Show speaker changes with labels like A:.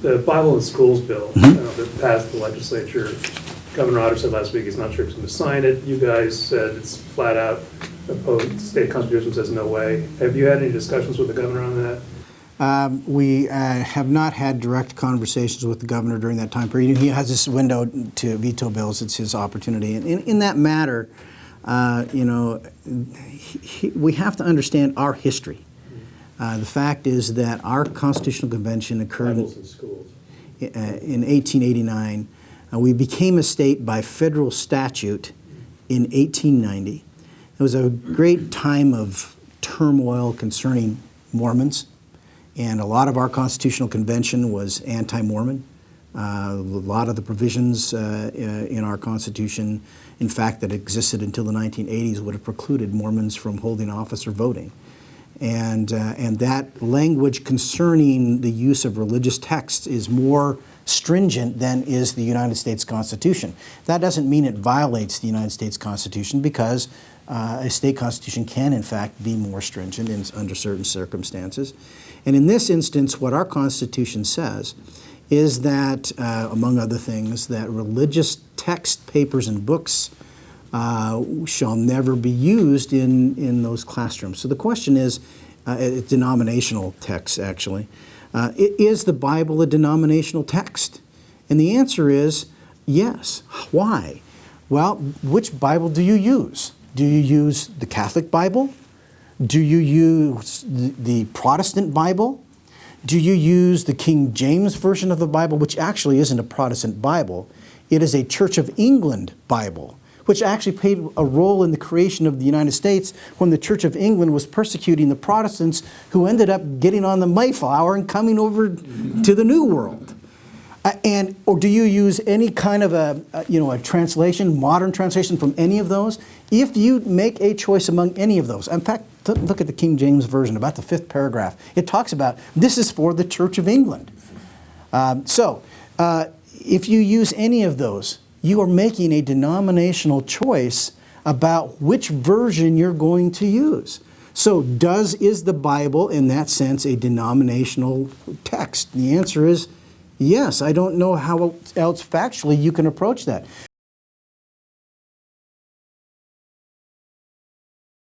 A: the Bible in Schools bill that passed the legislature, Governor Otter said last week he's not sure if he's going to sign it. You guys said it's flat out opposed. State Constitution says no way. Have you had any discussions with the governor on that?
B: We have not had direct conversations with the governor during that time period. He has this window to veto bills. It's his opportunity. And in that matter, you know, we have to understand our history. The fact is that our Constitutional Convention occurred in 1889. We became a state by federal statute in 1890. It was a great time of turmoil concerning Mormons, and a lot of our Constitutional Convention was anti-Mormon. A lot of the provisions in our Constitution, in fact, that existed until the 1980s would have precluded Mormons from holding office or voting. And that language concerning the use of religious texts is more stringent than is the United States Constitution. That doesn't mean it violates the United States Constitution, because a state constitution can, in fact, be more stringent under certain circumstances. And in this instance, what our Constitution says is that, among other things, that religious text, papers, and books shall never be used in those classrooms. So the question is, denominational texts, actually. Is the Bible a denominational text? And the answer is yes. Why? Well, which Bible do you use? Do you use the Catholic Bible? Do you use the Protestant Bible? Do you use the King James Version of the Bible, which actually isn't a Protestant Bible? It is a Church of England Bible, which actually played a role in the creation of the United States when the Church of England was persecuting the Protestants, who ended up getting on the Mayflower and coming over to the New World. Or do you use any kind of a translation, modern translation from any of those? If you make a choice among any of those, in fact, look at the King James Version, about the 5th paragraph. It talks about this is for the Church of England. If you use any of those, you are making a denominational choice about which version you're going to use. So is the Bible, in that sense, a denominational text? The answer is yes. I don't know how else factually you can approach that.